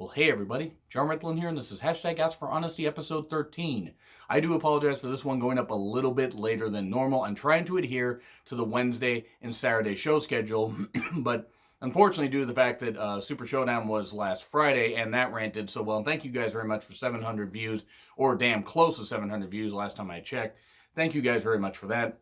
Well, hey everybody, John Ritlin here, and this is hashtag Ask for Honesty episode 13. I do apologize for this one going up a little bit later than normal. I'm trying to adhere to the Wednesday and Saturday show schedule, but unfortunately, due to the fact that Super Showdown was last Friday and that ran did so well, and thank you guys very much for 700 views, or damn close to 700 views last time I checked. Thank you guys very much for that.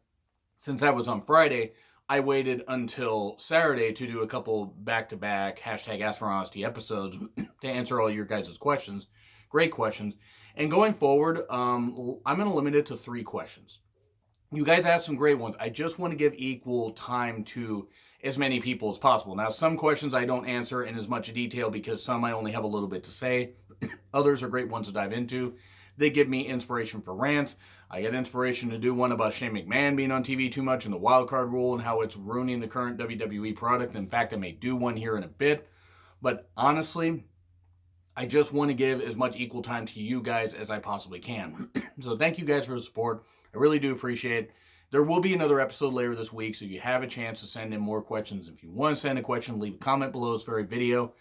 Since that was on Friday, I waited until Saturday to do a couple back-to-back hashtag Ask for Honesty episodes to answer all your guys' questions. Great questions. And going forward, I'm going to limit it to 3 questions. You guys asked some great ones. I just want to give equal time to as many people as possible. Now, some questions I don't answer in as much detail because some I only have a little bit to say. Others are great ones to dive into. They give me inspiration for rants. I get inspiration to do one about Shane McMahon being on TV too much and the wild card rule and how it's ruining the current WWE product. In fact, I may do one here in a bit. But honestly, I just want to give as much equal time to you guys as I possibly can. So thank you guys for the support. I really do appreciate it. There will be another episode later this week, so you have a chance to send in more questions. If you want to send a question, leave a comment below this very video.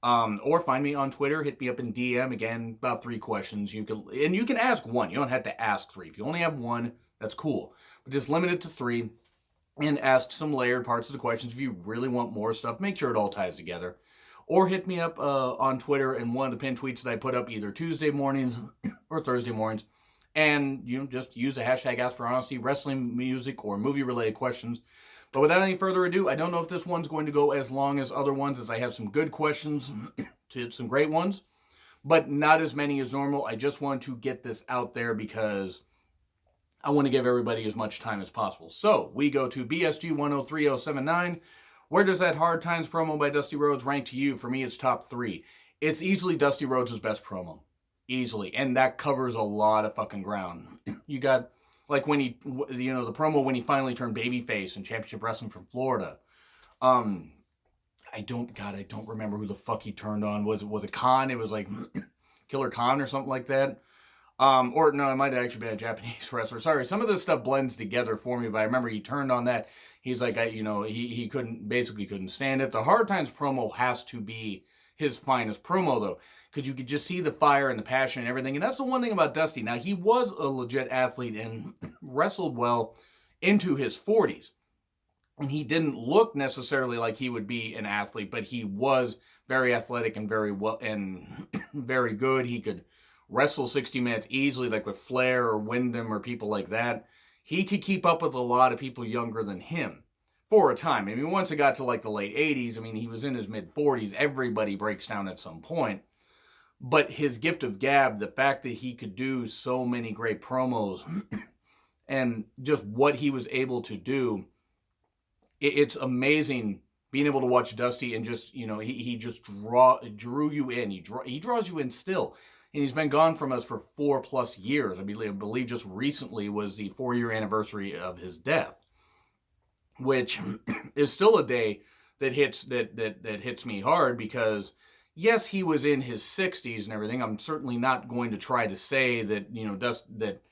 Or find me on Twitter, hit me up in DM, again, about 3 questions. You can ask one. You don't have to ask 3. If you only have one, that's cool. But just limit it to 3 and ask some layered parts of the questions. If you really want more stuff, make sure it all ties together. Or hit me up on Twitter in one of the pinned tweets that I put up either Tuesday mornings or Thursday mornings. And just use the hashtag Ask for Honesty, wrestling, music, or movie-related questions. But without any further ado, I don't know if this one's going to go as long as other ones, as I have some good questions to some great ones, but not as many as normal. I just want to get this out there because I want to give everybody as much time as possible. So we go to BSG 103079. Where does that Hard Times promo by Dusty Rhodes rank to you? For me, it's top 3. It's easily Dusty Rhodes' best promo. Easily. And that covers a lot of fucking ground. You got... like when he, the promo when he finally turned babyface in Championship Wrestling from Florida. I don't remember who the fuck he turned on. Was it Khan? It was like Killer Khan or something like that. Or no, it might have actually been a Japanese wrestler. Sorry, some of this stuff blends together for me, but I remember he turned on that. He's like, he couldn't stand it. The Hard Times promo has to be his finest promo, though, because you could just see the fire and the passion and everything. And that's the one thing about Dusty. Now, he was a legit athlete and wrestled well into his 40s. And he didn't look necessarily like he would be an athlete, but he was very athletic and very well and very good. He could wrestle 60 minutes easily, like with Flair or Wyndham or people like that. He could keep up with a lot of people younger than him for a time. I mean, once it got to like the late 80s, I mean, he was in his mid 40s. Everybody breaks down at some point. But his gift of gab, the fact that he could do so many great promos and just what he was able to do, it's amazing being able to watch Dusty and just, he just drew you in. He draws you in still. And he's been gone from us for 4+ years. I believe just recently was the 4-year anniversary of his death, which is still a day that hits me hard because, yes, he was in his 60s and everything. I'm certainly not going to try to say that, that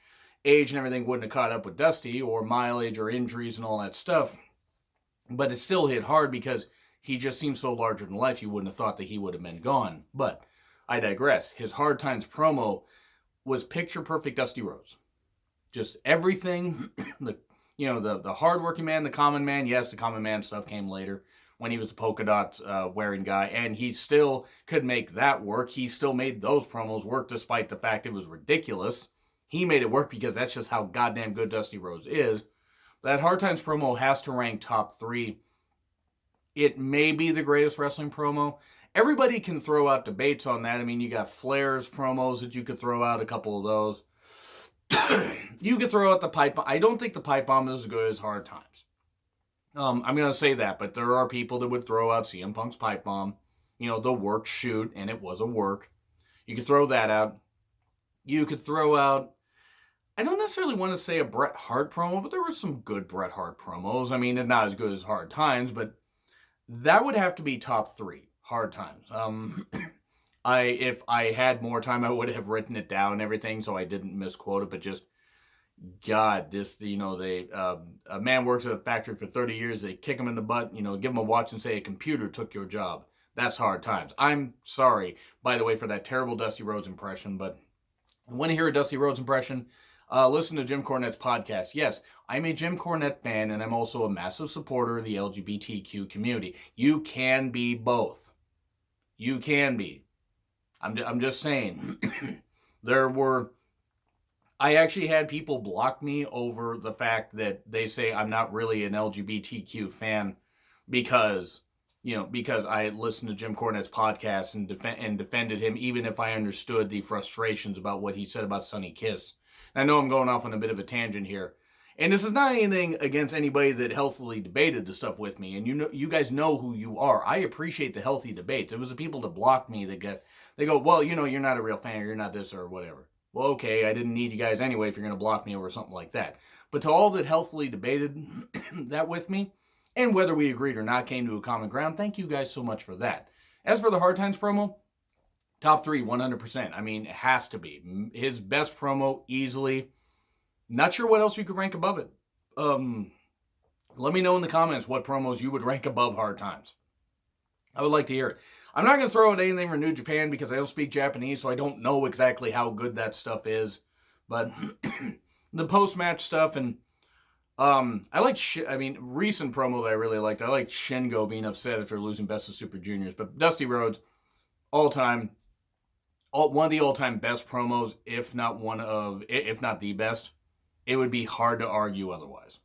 age and everything wouldn't have caught up with Dusty, or mileage or injuries and all that stuff. But it still hit hard because he just seemed so larger than life, you wouldn't have thought that he would have been gone. But I digress. His Hard Times promo was picture perfect Dusty Rhodes. Just everything, the hardworking man, the common man. Yes, the common man stuff came later when he was a polka dot wearing guy, and he still could make that work. He still made those promos work despite the fact it was ridiculous. He made it work because that's just how goddamn good Dusty Rhodes is. That Hard Times promo has to rank top 3. It may be the greatest wrestling promo. Everybody can throw out debates on that. I mean, you got Flair's promos that you could throw out, a couple of those. You could throw out the pipe bomb. I don't think the pipe bomb is as good as Hard Times. I'm going to say that, but there are people that would throw out CM Punk's pipe bomb. The work shoot, and it was a work. You could throw that out. You could throw out, I don't necessarily want to say a Bret Hart promo, but there were some good Bret Hart promos. I mean, not as good as Hard Times, but that would have to be top 3, Hard Times. If I had more time, I would have written it down and everything, so I didn't misquote it, but just, God, a man works at a factory for 30 years, they kick him in the butt, give him a watch and say, a computer took your job. that's hard times. I'm sorry, by the way, for that terrible Dusty Rhodes impression, but want to hear a Dusty Rhodes impression? Listen to Jim Cornette's podcast. Yes, I'm a Jim Cornette fan, and I'm also a massive supporter of the LGBTQ community. You can be both. You can be. I'm just saying. I actually had people block me over the fact that they say I'm not really an LGBTQ fan because I listened to Jim Cornette's podcast and defended him, even if I understood the frustrations about what he said about Sonny Kiss. And I know I'm going off on a bit of a tangent here. And this is not anything against anybody that healthily debated the stuff with me. And you guys know who you are. I appreciate the healthy debates. It was the people that blocked me they go, well, you're not a real fan, or you're not this or whatever. Well, okay, I didn't need you guys anyway if you're going to block me over something like that. But to all that healthily debated that with me, and whether we agreed or not came to a common ground, thank you guys so much for that. As for the Hard Times promo, top 3, 100%. I mean, it has to be. His best promo, easily. Not sure what else you could rank above it. Let me know in the comments what promos you would rank above Hard Times. I would like to hear it. I'm not going to throw out anything for New Japan because I don't speak Japanese, so I don't know exactly how good that stuff is. But the post-match stuff, and I like, recent promo that I really liked. I liked Shingo being upset after losing Best of Super Juniors. But Dusty Rhodes, one of the all-time best promos, if not the best. It would be hard to argue otherwise.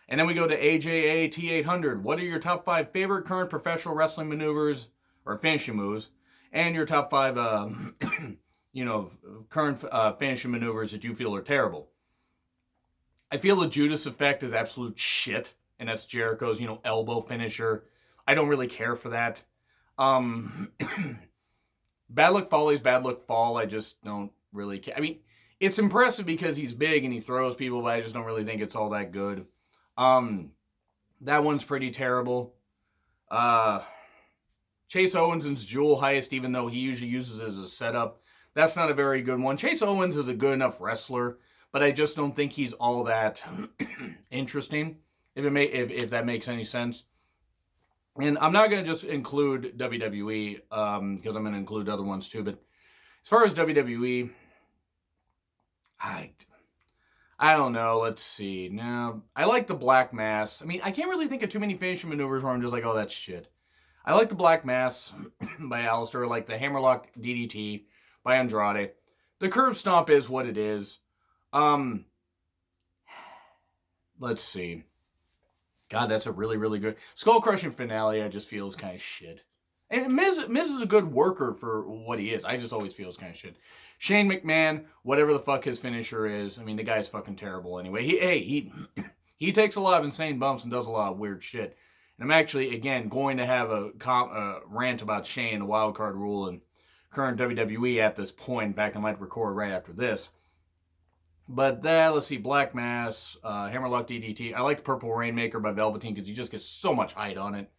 And then we go to AJA T800. What are your top 5 favorite current professional wrestling maneuvers or finishing moves, and your top 5, current finishing maneuvers that you feel are terrible? I feel the Judas Effect is absolute shit, and that's Jericho's, elbow finisher. I don't really care for that. Bad Luck Fale's Bad Luck Fall, I just don't really care. I mean, it's impressive because he's big and he throws people, but I just don't really think it's all that good. That one's pretty terrible. Chase Owens' Jewel Heist, even though he usually uses it as a setup, that's not a very good one. Chase Owens is a good enough wrestler, but I just don't think he's all that interesting, if that makes any sense. And I'm not going to just include WWE, because I'm going to include other ones too, but as far as WWE, I don't know. Let's see. Now, I like the Black Mass. I mean, I can't really think of too many finishing maneuvers where I'm just like, oh, that's shit. I like the Black Mass by Alistair. I like the Hammerlock DDT by Andrade. The Curb Stomp is what it is. Let's see. God, that's a really, really good... Skull Crushing Finale, I just feel is kind of shit. And Miz is a good worker for what he is. I just always feel it's kind of shit. Shane McMahon, whatever the fuck his finisher is, I mean, the guy's fucking terrible anyway. He takes a lot of insane bumps and does a lot of weird shit. And I'm actually, again, going to have a rant about Shane, the wild card rule, and current WWE at this point. In fact, I might record right after this. But let's see, Black Mass, Hammerlock DDT. I like the Purple Rainmaker by Velveteen because he just gets so much height on it.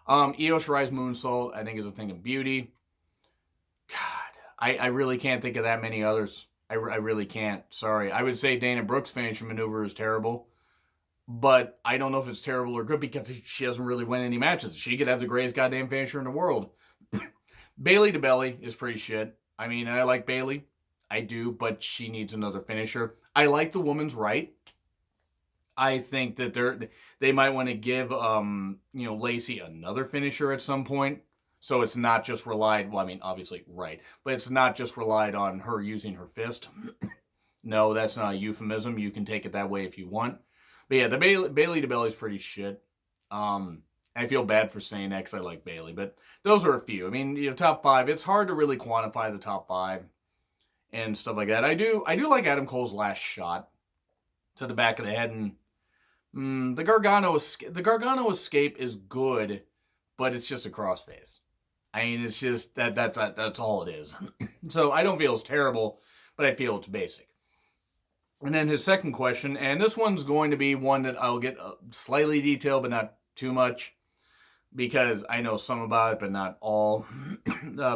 Io Shirai's Moonsault, I think, is a thing of beauty. God, I really can't think of that many others. I really can't. Sorry. I would say Dana Brooks' finishing maneuver is terrible. But I don't know if it's terrible or good because she doesn't really win any matches. She could have the greatest goddamn finisher in the world. Bayley to Belly is pretty shit. I mean, I like Bayley. I do, but she needs another finisher. I like the Woman's Right. I think that they might want to give Lacey another finisher at some point. So it's not just obviously right, but it's not just relied on her using her fist. No, that's not a euphemism. You can take it that way if you want. But yeah, the Bayley to Belly is pretty shit. I feel bad for saying that because I like Bayley, but those are a few. I mean, top 5. It's hard to really quantify the top 5 and stuff like that. I do like Adam Cole's last shot to the back of the head, and the Gargano escape is good, but it's just a crossface. I mean, it's just that's all it is. So I don't feel it's terrible, but I feel it's basic. And then his second question, and this one's going to be one that I'll get slightly detailed, but not too much, because I know some about it, but not all.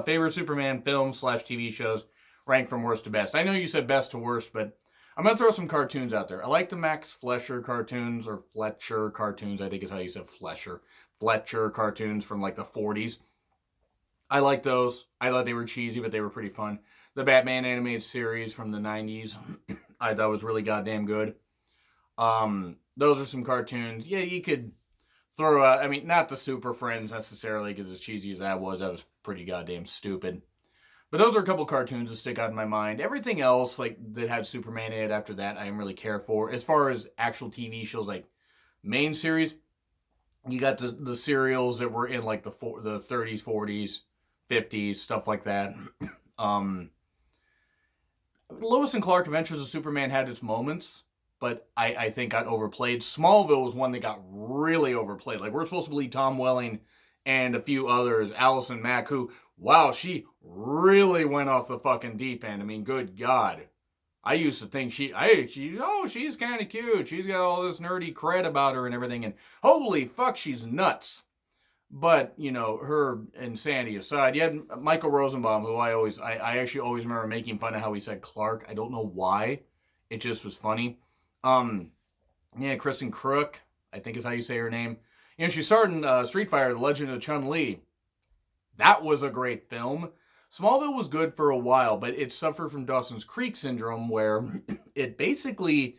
Favorite Superman films / TV shows, ranked from worst to best. I know you said best to worst, but I'm going to throw some cartoons out there. I like the Max Fleischer cartoons, or Fletcher cartoons, I think is how you said Fletcher. Fletcher cartoons from like the 40s. I like those. I thought they were cheesy, but they were pretty fun. The Batman animated series from the 90s, I thought was really goddamn good. Those are some cartoons. Yeah, you could throw out, I mean, not the Super Friends necessarily, because as cheesy as that was pretty goddamn stupid. But those are a couple cartoons that stick out in my mind. Everything else, like, that had Superman in it after that, I didn't really care for. As far as actual TV shows, like, main series, you got the serials that were in, like, the 30s, 40s, 50s, stuff like that. Um, Lois and Clark Adventures of Superman had its moments, but I think got overplayed. Smallville was one that got really overplayed. Like, we're supposed to believe Tom Welling and a few others, Allison Mack, who, wow, she really went off the fucking deep end. I mean, good God. I used to think she's kind of cute. She's got all this nerdy cred about her and everything, and holy fuck, she's nuts. But, you know, her insanity aside, you had Michael Rosenbaum, who I actually always remember making fun of how he said Clark. I don't know why. It just was funny. Um, yeah, Kristen Crook, I think is how you say her name. You know, she starred in Street Fighter, The Legend of Chun-Li. That was a great film. Smallville was good for a while, but it suffered from Dawson's Creek syndrome, where it basically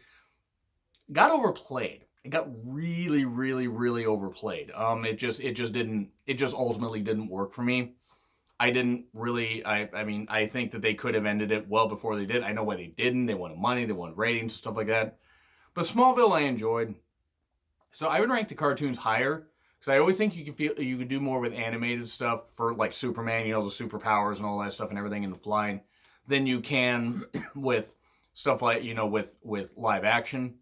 got overplayed. It got really, really, really overplayed. It just ultimately didn't work for me. I didn't really, I mean, I think that they could have ended it well before they did. I know why they didn't. They wanted money, they wanted ratings, stuff like that. But Smallville I enjoyed. So I would rank the cartoons higher, because I always think you could do more with animated stuff for, like, Superman, you know, the superpowers and all that stuff and everything in the flying, than you can with stuff like, you know, with live action.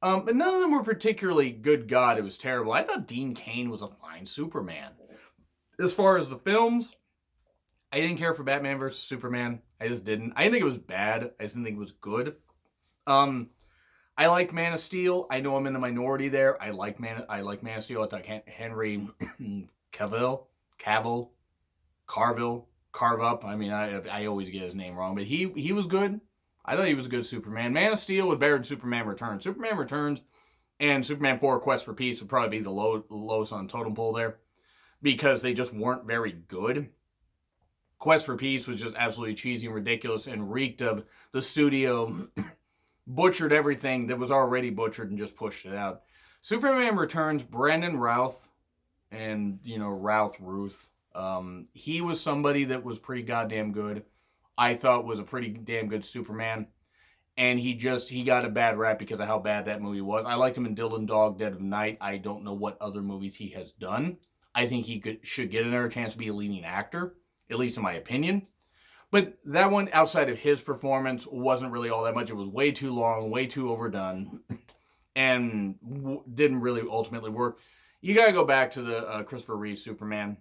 But none of them were particularly good. God, it was terrible. I thought Dean Cain was a fine Superman. As far as the films, I didn't care for Batman versus Superman. I just didn't. I didn't think it was bad. I just didn't think it was good. Um, I liked Man of Steel. I know I'm in the minority there. I like Man of Steel. I thought Henry Cavill, Carve Up. I mean, I always get his name wrong, but he was good. I thought he was a good Superman. Man of Steel was better than Superman Returns. Superman Returns and Superman 4 Quest for Peace would probably be the lowest on the totem pole there, because they just weren't very good. Quest for Peace was just absolutely cheesy and ridiculous and reeked of the studio butchered everything that was already butchered and just pushed it out. Superman Returns, Brandon Routh, and, you know, Ruth. He was somebody that was pretty goddamn good. I thought was a pretty damn good Superman. And he got a bad rap because of how bad that movie was. I liked him in Dylan Dog, Dead of Night. I don't know what other movies he has done. I think he should get another chance to be a leading actor, at least in my opinion. But that one, outside of his performance, wasn't really all that much. It was way too long, way too overdone, and didn't really ultimately work. You gotta go back to the Christopher Reeve Superman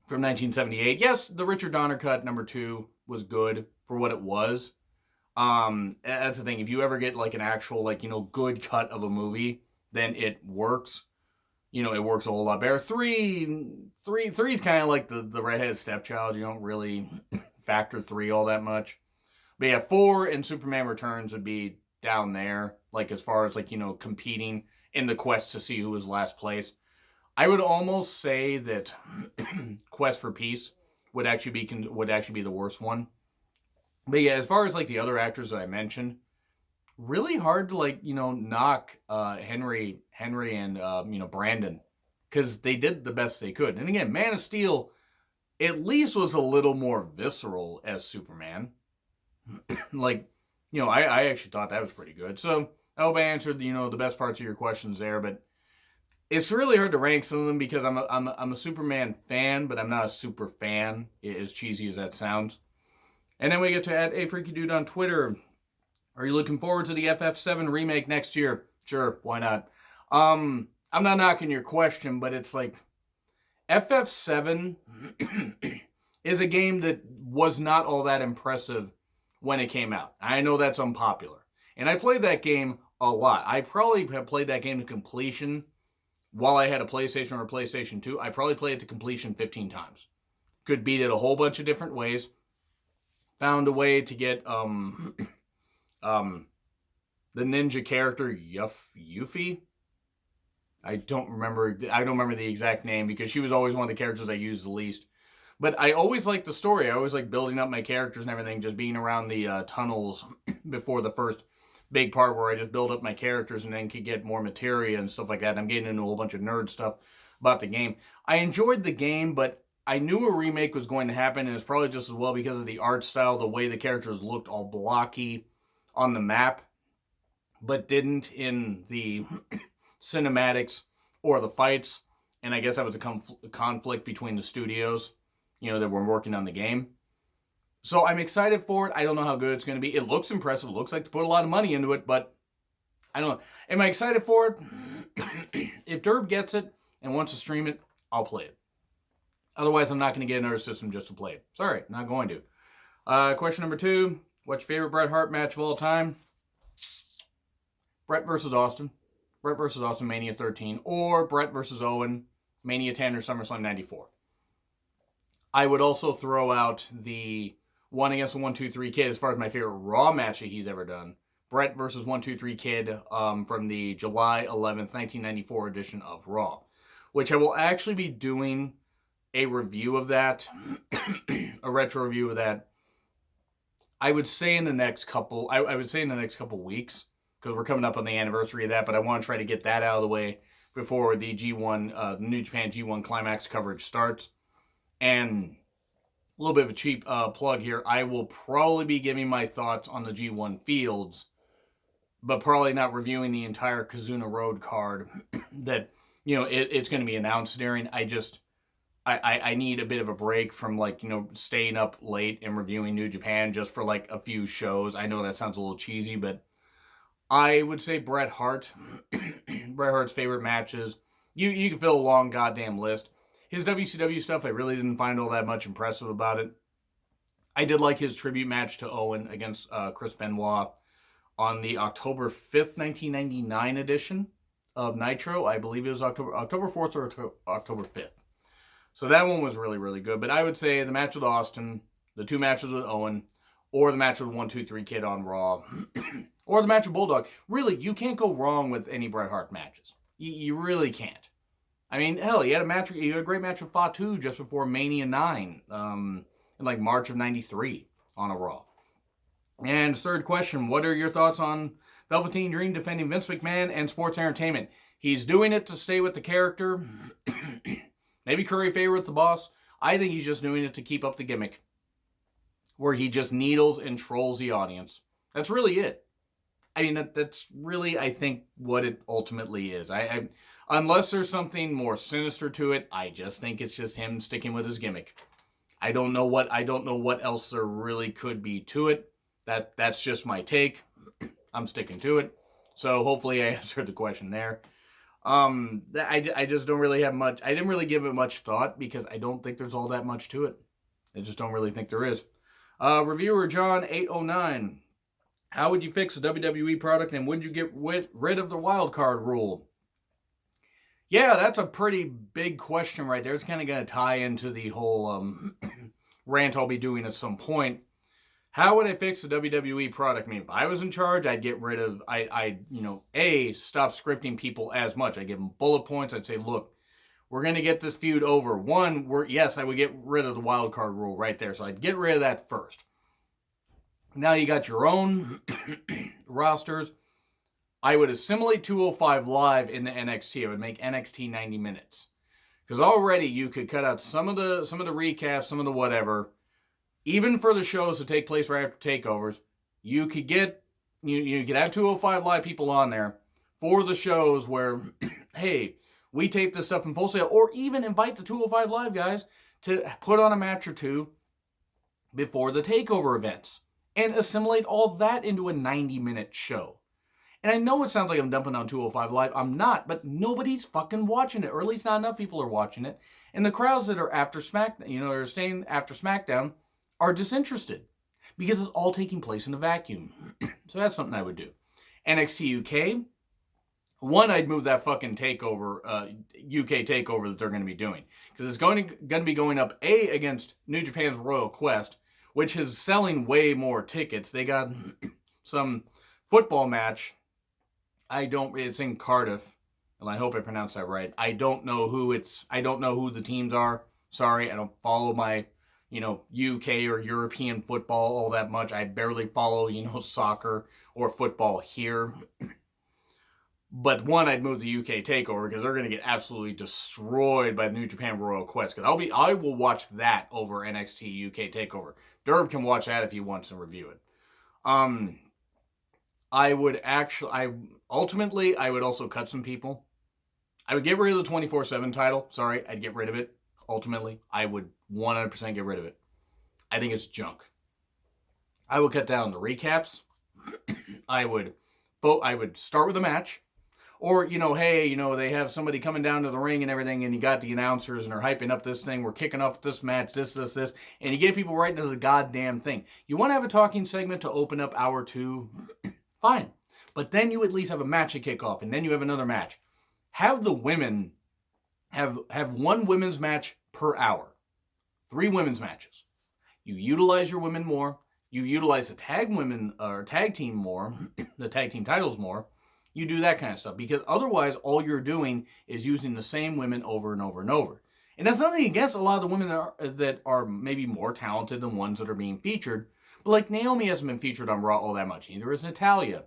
from 1978. Yes, the Richard Donner cut, #2, was good for what it was. That's the thing. If you ever get, like, an actual, like, you know, good cut of a movie, then it works. You know, it works a whole lot better. Three is kind of like the redheaded stepchild. You don't really factor 3 all that much. But yeah, 4 and Superman Returns would be down there, like, as far as, like, you know, competing in the quest to see who was last place. I would almost say that Quest for Peace would actually be the worst one. But yeah, as far as, like, the other actors that I mentioned, really hard to, like, you know, knock Henry and you know, Brandon, because they did the best they could. And again, Man of Steel at least was a little more visceral as Superman. Like, you know, I actually thought that was pretty good. So I hope I answered, you know, the best parts of your questions there. But it's really hard to rank some of them because I'm a Superman fan, but I'm not a super fan, as cheesy as that sounds. And then we get to add a Freaky Dude on Twitter. Are you looking forward to the FF7 remake next year? Sure, why not? I'm not knocking your question, but it's like FF7 is a game that was not all that impressive when it came out. I know that's unpopular. And I played that game a lot. I probably have played that game to completion while I had a PlayStation or a PlayStation 2. I probably played it to completion 15 times. Could beat it a whole bunch of different ways. Found a way to get the ninja character Yuffie. I don't remember the exact name because she was always one of the characters I used the least. But I always like the story. I always like building up my characters and everything, just being around the tunnels before the first big part where I just build up my characters and then could get more materia and stuff like that. I'm getting into a whole bunch of nerd stuff about the game. I enjoyed the game, but I knew a remake was going to happen, and it's probably just as well because of the art style, the way the characters looked all blocky on the map, but didn't in the cinematics or the fights. And I guess that was a conflict between the studios, that were working on the game. So I'm excited for it. I don't know how good it's going to be. It looks impressive. It looks like to put a lot of money into it, but I don't know. Am I excited for it? If Derb gets it and wants to stream it, I'll play it. Otherwise, I'm not going to get another system just to play it. Sorry, not going to. Question number 2. What's your favorite Bret Hart match of all time? Bret versus Austin. Bret versus Austin, Mania 13. Or Bret versus Owen, Mania 10 or SummerSlam 94. I would also throw out the 1 against the 1-2-3 Kid as far as my favorite Raw match that he's ever done. Bret versus 1-2-3 Kid from the July 11th, 1994 edition of Raw. Which I will actually be doing a review of that. A retro review of that. I would say in the next couple weeks. Because we're coming up on the anniversary of that. But I want to try to get that out of the way before the G1, the New Japan G1 Climax coverage starts. And a little bit of a cheap plug here. I will probably be giving my thoughts on the G1 fields, but probably not reviewing the entire Kizuna Road card that, it's going to be announced during. I need a bit of a break from staying up late and reviewing New Japan just for a few shows. I know that sounds a little cheesy, but I would say Bret Hart. Bret Hart's favorite matches. You can fill a long goddamn list. His WCW stuff, I really didn't find all that much impressive about it. I did like his tribute match to Owen against Chris Benoit on the October 5th, 1999 edition of Nitro. I believe it was October 4th or October 5th. So that one was really, really good. But I would say the match with Austin, the 2 matches with Owen, or the match with 1-2-3 Kid on Raw, or the match with Bulldog. Really, you can't go wrong with any Bret Hart matches. You really can't. I mean, hell, he had a great match with Fatu just before Mania 9, in March of 93 on a Raw. And third question, what are your thoughts on Velveteen Dream defending Vince McMahon and sports entertainment? He's doing it to stay with the character. Maybe curry favor with the boss. I think he's just doing it to keep up the gimmick, where he just needles and trolls the audience. That's really it. I mean, that's really, I think, what it ultimately is. Unless there's something more sinister to it, I just think it's just him sticking with his gimmick. I don't know what else there really could be to it. That's just my take. I'm sticking to it. So hopefully I answered the question there. I just don't really have much. I didn't really give it much thought because I don't think there's all that much to it. I just don't really think there is. Reviewer John 809. How would you fix a WWE product and would you get rid of the wild card rule? Yeah, that's a pretty big question right there. It's kind of going to tie into the whole rant I'll be doing at some point. How would I fix the WWE product? I mean, if I was in charge, I'd get rid of, stop scripting people as much. I'd give them bullet points. I'd say, look, we're going to get this feud over. I would get rid of the wild card rule right there. So I'd get rid of that first. Now you got your own rosters. I would assimilate 205 Live into NXT. I would make NXT 90 minutes. Because already you could cut out some of the recaps, some of the whatever. Even for the shows that take place right after takeovers, you could get you could have 205 Live people on there for the shows where, hey, we tape this stuff in Full Sail, or even invite the 205 Live guys to put on a match or two before the takeover events. And assimilate all that into a 90-minute show. And I know it sounds like I'm dumping on 205 Live. I'm not, but nobody's fucking watching it. Or at least not enough people are watching it. And the crowds that are after SmackDown, are staying after SmackDown, are disinterested. Because it's all taking place in a vacuum. So that's something I would do. NXT UK. One, I'd move that fucking takeover, UK takeover that they're going to be doing. Because it's going to be going up, against New Japan's Royal Quest, which is selling way more tickets. They got some football match. It's in Cardiff, and I hope I pronounced that right. I don't know who the teams are. Sorry, I don't follow my, UK or European football all that much. I barely follow, soccer or football here. But one, I'd move the UK Takeover because they're going to get absolutely destroyed by the New Japan Royal Quest. Because I will watch that over NXT UK Takeover. Derb can watch that if he wants and review it. I would also cut some people. I would get rid of the 24/7 title. Sorry, I'd get rid of it. Ultimately, I would 100% get rid of it. I think it's junk. I would cut down the recaps. I would start with a match. Or, hey, they have somebody coming down to the ring and everything, and you got the announcers, and they're hyping up this thing. We're kicking off this match, this. And you get people right into the goddamn thing. You want to have a talking segment to open up hour 2? Fine. But then you at least have a match to kick off, and then you have another match. Have the women have one women's match per hour. 3 women's matches. You utilize your women more. You utilize the tag team more, the tag team titles more. You do that kind of stuff, because otherwise all you're doing is using the same women over and over and over. And that's nothing against a lot of the women that are maybe more talented than ones that are being featured. But like Naomi hasn't been featured on Raw all that much. Neither is Natalya.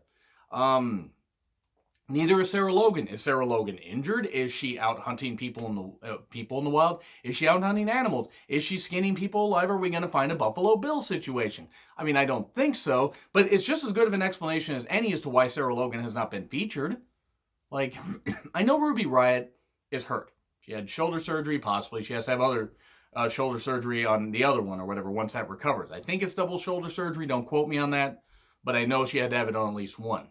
Neither is Sarah Logan. Is Sarah Logan injured? Is she out hunting people in the wild? Is she out hunting animals? Is she skinning people alive? Are we going to find a Buffalo Bill situation? I mean, I don't think so, but it's just as good of an explanation as any as to why Sarah Logan has not been featured. Like, I know Ruby Riott is hurt. She had shoulder surgery, possibly. She has to have other shoulder surgery on the other one or whatever once that recovers. I think it's double shoulder surgery. Don't quote me on that, but I know she had to have it on at least one.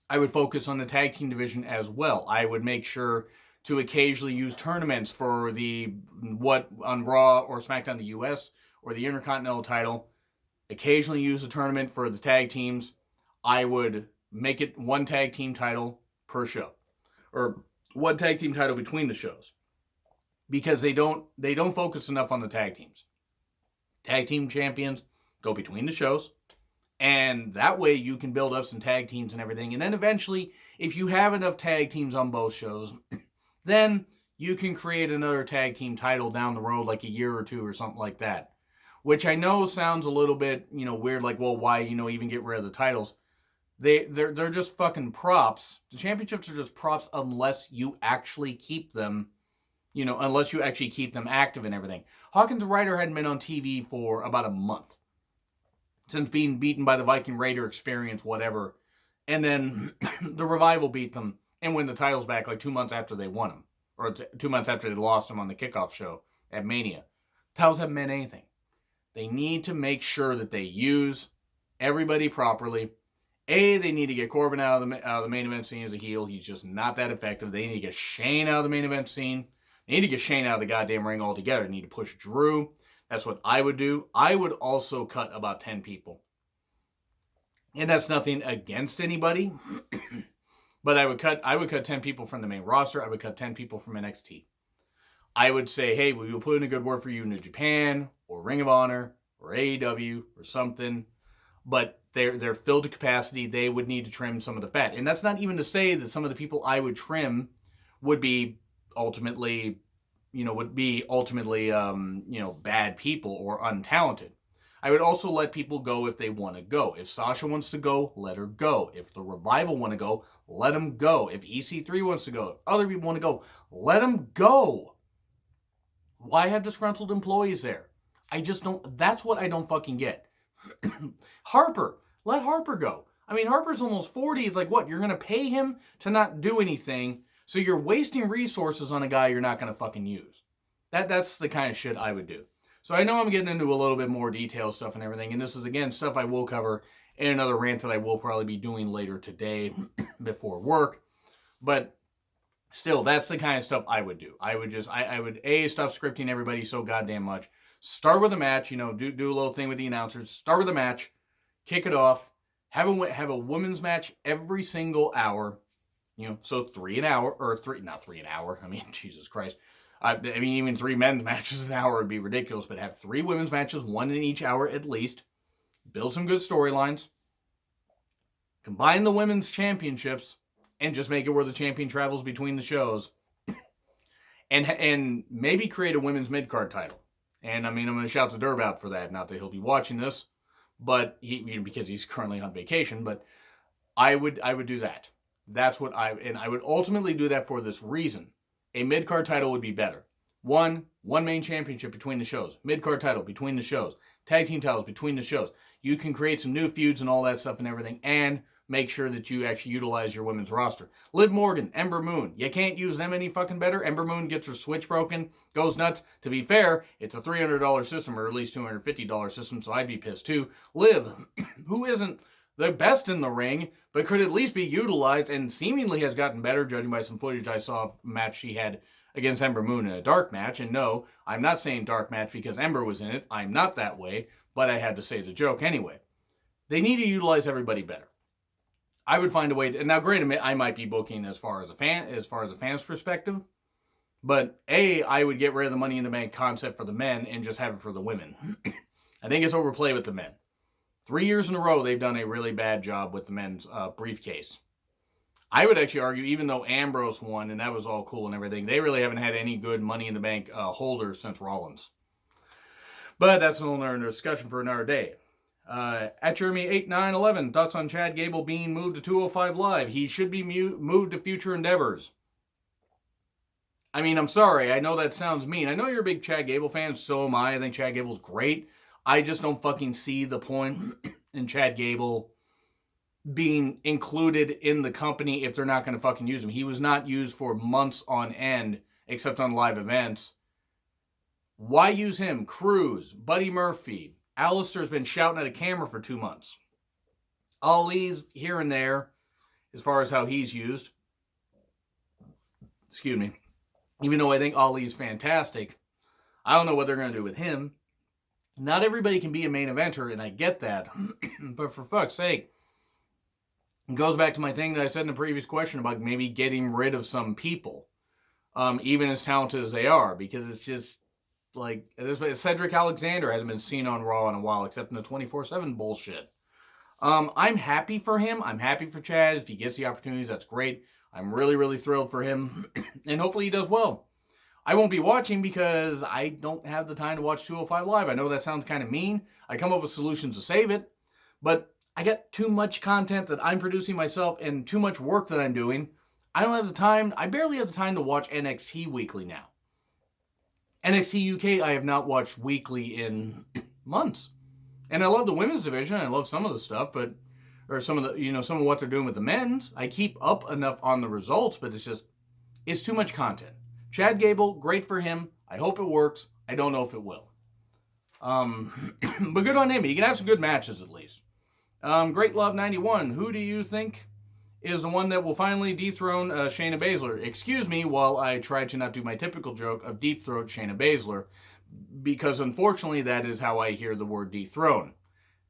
I would focus on the tag team division as well. I would make sure to occasionally use tournaments for on Raw or SmackDown the US or the Intercontinental title. Occasionally use a tournament for the tag teams. I would make it one tag team title per show, or one tag team title between the shows, because they don't focus enough on the tag teams. Tag team champions go between the shows. And that way you can build up some tag teams and everything. And then eventually, if you have enough tag teams on both shows, then you can create another tag team title down the road, like a year or 2 or something like that. Which I know sounds a little bit, weird, like, well, why, even get rid of the titles? They're just fucking props. The championships are just props unless you actually keep them, unless you actually keep them active and everything. Hawkins and Ryder hadn't been on TV for about a month. Since being beaten by the Viking Raider Experience, whatever. And then the Revival beat them and win the titles back like 2 months after they won them. Or 2 months after they lost them on the kickoff show at Mania. Titles haven't meant anything. They need to make sure that they use everybody properly. They need to get Corbin out of the main event scene as a heel. He's just not that effective. They need to get Shane out of the main event scene. They need to get Shane out of the goddamn ring altogether. They need to push Drew. That's what I would do. I would also cut about 10 people. And that's nothing against anybody. But I would cut 10 people from the main roster. I would cut 10 people from NXT. I would say, hey, we will put in a good word for you in New Japan, or Ring of Honor, or AEW, or something. But they're filled to capacity. They would need to trim some of the fat. And that's not even to say that some of the people I would trim would be ultimately bad people or untalented. I would also let people go if they want to go. If Sasha wants to go, let her go. If the Revival want to go, let them go. If EC3 wants to go, if other people want to go, let them go. Why have disgruntled employees there? That's what I don't fucking get. Harper, let Harper go. I mean, Harper's almost 40. It's like, what? You're going to pay him to not do anything, so you're wasting resources on a guy you're not going to fucking use. That's the kind of shit I would do. So I know I'm getting into a little bit more detailed stuff and everything, and this is, again, stuff I will cover in another rant that I will probably be doing later today before work. But still, that's the kind of stuff I would do. I would stop scripting everybody so goddamn much. Start with a match, do a little thing with the announcers. Start with a match, kick it off, have a women's match every single hour. So 3 an hour, or not 3 an hour. I mean, Jesus Christ. Even 3 men's matches an hour would be ridiculous, but have 3 women's matches, 1 in each hour at least. Build some good storylines. Combine the women's championships, and just make it where the champion travels between the shows. and maybe create a women's mid-card title. And I mean, I'm going to shout to Durb out for that. Not that he'll be watching this, but because he's currently on vacation. But I would do that. That's what I would ultimately do that for this reason. A mid-card title would be better. One main championship between the shows. Mid-card title between the shows. Tag team titles between the shows. You can create some new feuds and all that stuff and everything, and make sure that you actually utilize your women's roster. Liv Morgan, Ember Moon. You can't use them any fucking better. Ember Moon gets her switch broken, goes nuts. To be fair, it's a $300 system, or at least $250 system, so I'd be pissed too. Liv, who isn't the best in the ring, but could at least be utilized and seemingly has gotten better, judging by some footage I saw of a match she had against Ember Moon in a dark match. And no, I'm not saying dark match because Ember was in it. I'm not that way, but I had to say the joke anyway. They need to utilize everybody better. I would find a way to, and now granted, I might be booking as far as a fan's perspective, but I would get rid of the Money in the Bank concept for the men and just have it for the women. I think it's overplayed with the men. 3 years in a row, they've done a really bad job with the men's briefcase. I would actually argue, even though Ambrose won, and that was all cool and everything, they really haven't had any good Money in the Bank holders since Rollins. But that's another discussion for another day. At Jeremy8911, thoughts on Chad Gable being moved to 205 Live? He should be moved to Future Endeavors. I mean, I'm sorry. I know that sounds mean. I know you're a big Chad Gable fan. So am I. I think Chad Gable's great. I just don't fucking see the point in Chad Gable being included in the company if they're not going to fucking use him. He was not used for months on end, except on live events. Why use him? Cruz, Buddy Murphy, Alistair's been shouting at a camera for 2 months. Ali's here and there, as far as how he's used. Excuse me. Even though I think Ali is fantastic, I don't know what they're going to do with him. Not everybody can be a main eventer, and I get that. But for fuck's sake, it goes back to my thing that I said in the previous question about maybe getting rid of some people, even as talented as they are, because it's just like Cedric Alexander hasn't been seen on Raw in a while, except in the 24/7 bullshit. I'm happy for him. I'm happy for Chad. If he gets the opportunities, that's great. I'm really, really thrilled for him, and hopefully he does well. I won't be watching because I don't have the time to watch 205 Live. I know that sounds kind of mean. I come up with solutions to save it, but I got too much content that I'm producing myself and too much work that I'm doing. I don't have the time. I barely have the time to watch NXT weekly now. NXT UK I have not watched weekly in months. And I love the women's division. I love some of the stuff, or some of what they're doing with the men's. I keep up enough on the results, but it's too much content. Chad Gable, great for him. I hope it works. I don't know if it will. But good on him. He can have some good matches at least. Great Love 91. Who do you think is the one that will finally dethrone Shayna Baszler? Excuse me while I try to not do my typical joke of deep throat Shayna Baszler, because unfortunately that is how I hear the word dethrone.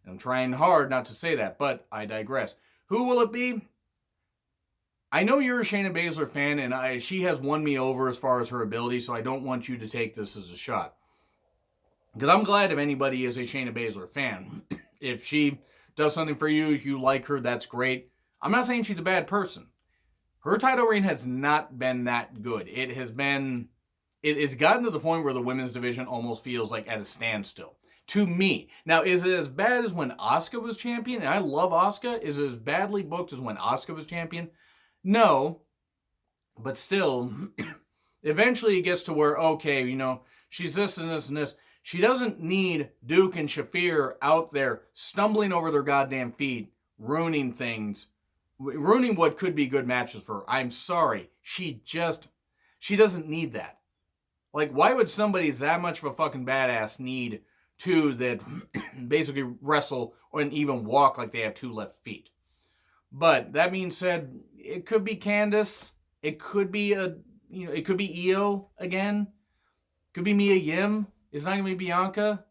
I'm trying hard not to say that, but I digress. Who will it be? I know you're a Shayna Baszler fan, and she has won me over as far as her ability, so I don't want you to take this as a shot. Because I'm glad if anybody is a Shayna Baszler fan. If she does something for you, if you like her, that's great. I'm not saying she's a bad person. Her title reign has not been that good. It's gotten to the point where the women's division almost feels like at a standstill. To me. Now, is it as bad as when Asuka was champion? And I love Asuka. Is it as badly booked as when Asuka was champion? No. But still, eventually it gets to where, okay, she's this and this and this. She doesn't need Duke and Shafir out there stumbling over their goddamn feet, ruining things, ruining what could be good matches for her. I'm sorry. She doesn't need that. Like, why would somebody that much of a fucking badass need two that basically wrestle or even walk like they have two left feet? But that being said, it could be Candice. It could be it could be Io again. Could be Mia Yim. It's not going to be Bianca.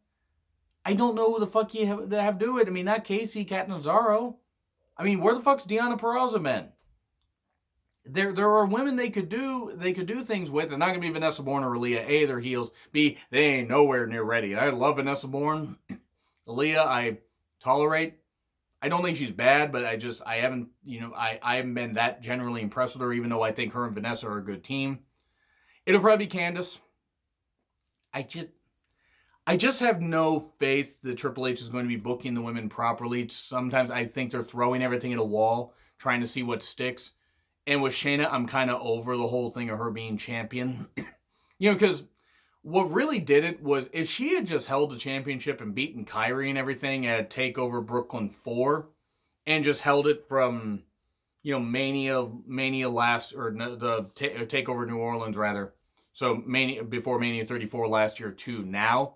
I don't know who the fuck you have to do it. I mean, not Casey Catanzaro. I mean, where the fuck's Deonna Purrazzo been? There are women they could do things with. They're not going to be Vanessa Borne or Aaliyah. A, they're heels. B, they ain't nowhere near ready. And I love Vanessa Borne. Aaliyah, I tolerate. I don't think she's bad, but I haven't been that generally impressed with her, even though I think her and Vanessa are a good team. It'll probably be Candice. I just have no faith that Triple H is going to be booking the women properly. Sometimes I think they're throwing everything at a wall, trying to see what sticks. And with Shayna, I'm kind of over the whole thing of her being champion. Because what really did it was if she had just held the championship and beaten Kyrie and everything at TakeOver Brooklyn 4 and just held it from, Mania last, or the TakeOver New Orleans rather. So before Mania 34 last year to now,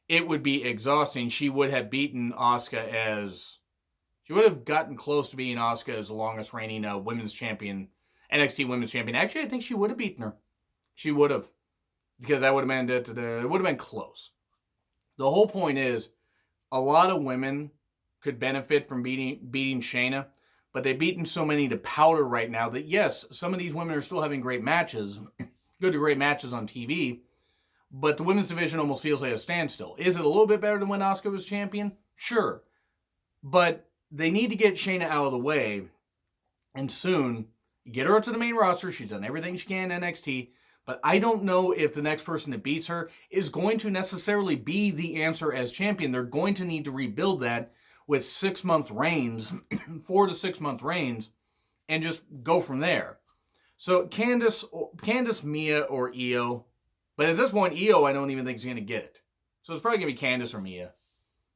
it would be exhausting. She would have beaten Asuka she would have gotten close to being Asuka as the longest reigning women's champion, NXT women's champion. Actually, I think she would have beaten her. She would have. Because that would have meant it would have been close. The whole point is, a lot of women could benefit from beating Shayna, but they've beaten so many to powder right now that yes, some of these women are still having great matches, good to great matches on TV, but the women's division almost feels like a standstill. Is it a little bit better than when Asuka was champion? Sure. But they need to get Shayna out of the way, and soon, get her up to the main roster. She's done everything she can in NXT, but I don't know if the next person that beats her is going to necessarily be the answer as champion. They're going to need to rebuild that with 6-month reigns, 4 to 6 month reigns, and just go from there. So Candice, Mia, or Io. But at this point, Io, I don't even think is going to get it. So it's probably going to be Candice or Mia.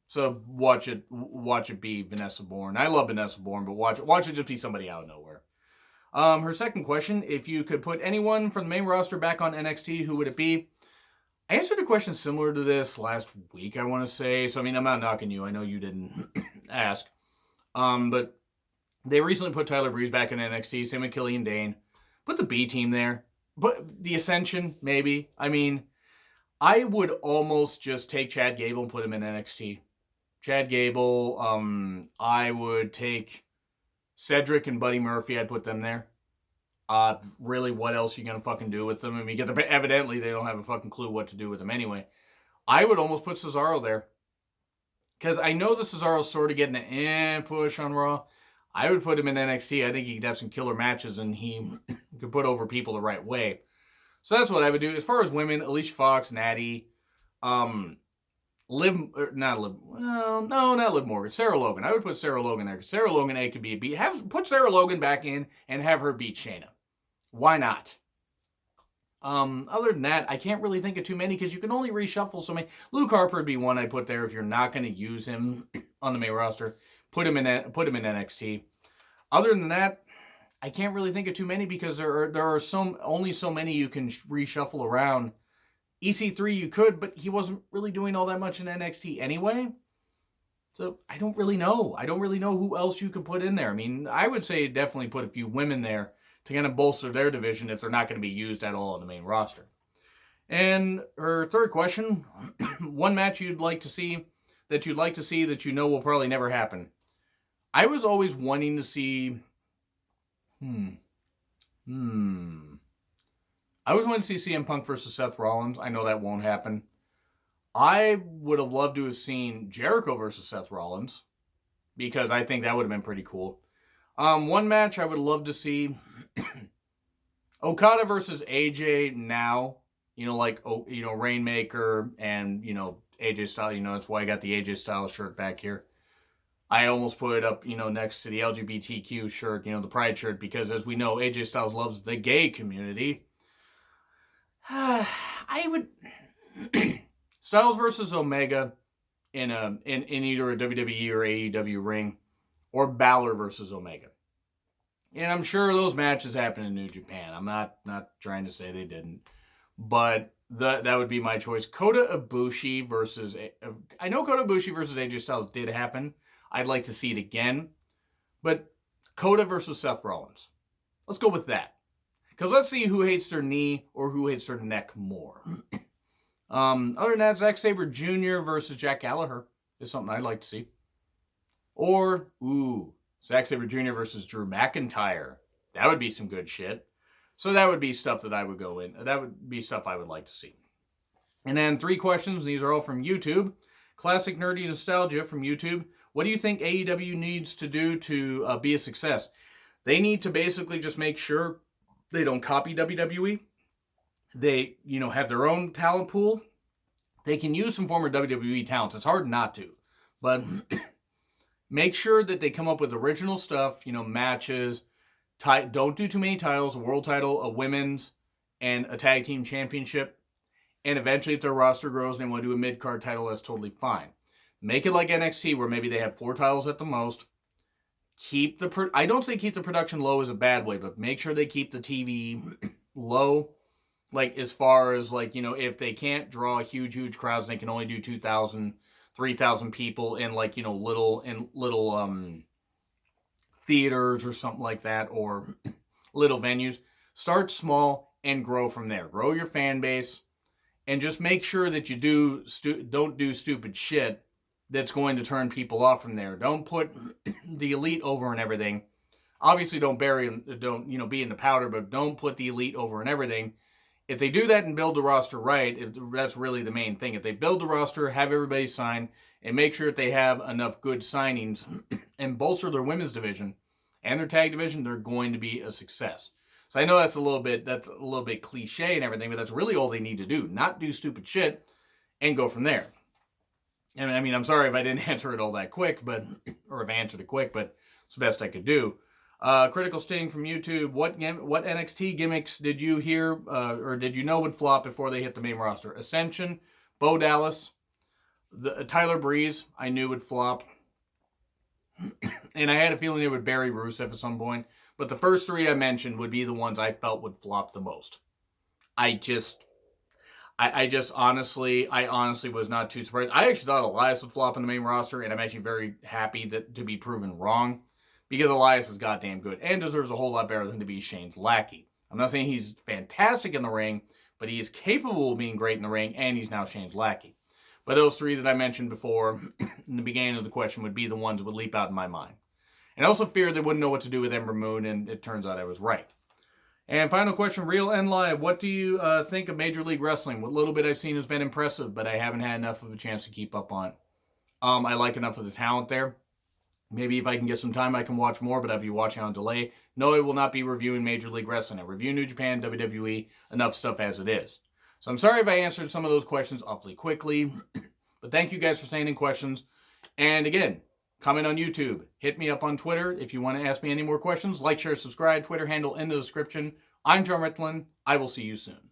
So watch it be Vanessa Borne. I love Vanessa Borne, but watch it just be somebody out of nowhere. Her second question, if you could put anyone from the main roster back on NXT, who would it be? I answered a question similar to this last week, I want to say. So, I'm not knocking you. I know you didn't ask. But they recently put Tyler Breeze back in NXT. Same with Killian Dane. Put the B team there. But the Ascension, maybe. I would almost just take Chad Gable and put him in NXT. Chad Gable. I would take Cedric and Buddy Murphy. I'd put them there. Really, what else are you going to fucking do with them? Evidently, they don't have a fucking clue what to do with them anyway. I would almost put Cesaro there. Because I know the Cesaro's sort of getting an push on Raw. I would put him in NXT. I think he could have some killer matches and he could put over people the right way. So that's what I would do. As far as women, Alicia Fox, Natty, not Liv Morgan, Sarah Logan. I would put Sarah Logan there. Sarah Logan, could be a beat. Put Sarah Logan back in and have her beat Shayna. Why not? Other than that, I can't really think of too many because you can only reshuffle so many. Luke Harper would be one I'd put there if you're not going to use him on the main roster. Put him in NXT. Other than that, I can't really think of too many because there are only so many you can reshuffle around. EC3 you could, but he wasn't really doing all that much in NXT anyway. So I don't really know. I don't really know who else you could put in there. I would say definitely put a few women there to kind of bolster their division if they're not going to be used at all on the main roster. And her third question, one match you'd like to see that you know will probably never happen. I was always wanting to see I was wanting to see CM Punk versus Seth Rollins. I know that won't happen. I would have loved to have seen Jericho versus Seth Rollins because I think that would have been pretty cool. One match I would love to see Okada versus AJ now. Rainmaker and, AJ Styles. That's why I got the AJ Styles shirt back here. I almost put it up, next to the LGBTQ shirt, the Pride shirt, because as we know, AJ Styles loves the gay community. I would Styles versus Omega in either a WWE or AEW ring, or Balor versus Omega. And I'm sure those matches happen in New Japan. I'm not trying to say they didn't, but that would be my choice. Kota Ibushi versus I know Kota Ibushi versus AJ Styles did happen. I'd like to see it again, but Kota versus Seth Rollins. Let's go with that. Because let's see who hates their knee or who hates their neck more. Other than that, Zack Sabre Jr. versus Jack Gallagher is something I'd like to see. Or, Zack Sabre Jr. versus Drew McIntyre. That would be some good shit. So that would be stuff that I would go in. That would be stuff I would like to see. And then 3 questions. These are all from YouTube. Classic Nerdy Nostalgia from YouTube. What do you think AEW needs to do to be a success? They need to basically just make sure they don't copy WWE. they, have their own talent pool. They can use some former WWE talents. It's hard not to. But make sure that they come up with original stuff, matches. Don't do too many titles, a world title, a women's, and a tag team championship. And eventually, if their roster grows and they want to do a mid-card title, that's totally fine. Make it like NXT, where maybe they have 4 titles at the most. I don't say keep the production low is a bad way, but make sure they keep the TV low. Like, as far as, if they can't draw huge crowds, they can only do 2,000, 3,000 people in, little theaters or something like that, or little venues. Start small and grow from there. Grow your fan base, and just make sure that you don't do stupid shit that's going to turn people off from there. Don't put the Elite over and everything. Obviously, don't bury them. Don't be in the powder, but don't put the Elite over and everything. If they do that and build the roster right, that's really the main thing. If they build the roster, have everybody sign, and make sure that they have enough good signings and bolster their women's division and their tag division, they're going to be a success. So I know that's a little bit cliche and everything, but that's really all they need to do. Not do stupid shit and go from there. And I mean, I'm sorry if I didn't answer it all that quick, or if I answered it quick, but it's the best I could do. Critical Sting from YouTube. What NXT gimmicks did you hear or did you know would flop before they hit the main roster? Ascension, Bo Dallas, Tyler Breeze, I knew would flop. And I had a feeling they would bury Rusev at some point. But the first 3 I mentioned would be the ones I felt would flop the most. I honestly was not too surprised. I actually thought Elias would flop in the main roster, and I'm actually very happy to be proven wrong. Because Elias is goddamn good and deserves a whole lot better than to be Shane's lackey. I'm not saying he's fantastic in the ring, but he is capable of being great in the ring, and he's now Shane's lackey. But those 3 that I mentioned before in the beginning of the question would be the ones that would leap out in my mind. And I also feared they wouldn't know what to do with Ember Moon, and it turns out I was right. And final question, Real and Live. What do you think of Major League Wrestling? What little bit I've seen has been impressive, but I haven't had enough of a chance to keep up on it. I like enough of the talent there. Maybe if I can get some time, I can watch more, but I'll be watching on delay. No, I will not be reviewing Major League Wrestling. I review New Japan, WWE, enough stuff as it is. So I'm sorry if I answered some of those questions awfully quickly, but thank you guys for sending questions. And again, comment on YouTube. Hit me up on Twitter if you want to ask me any more questions. Like, share, subscribe. Twitter handle in the description. I'm John Ritlin. I will see you soon.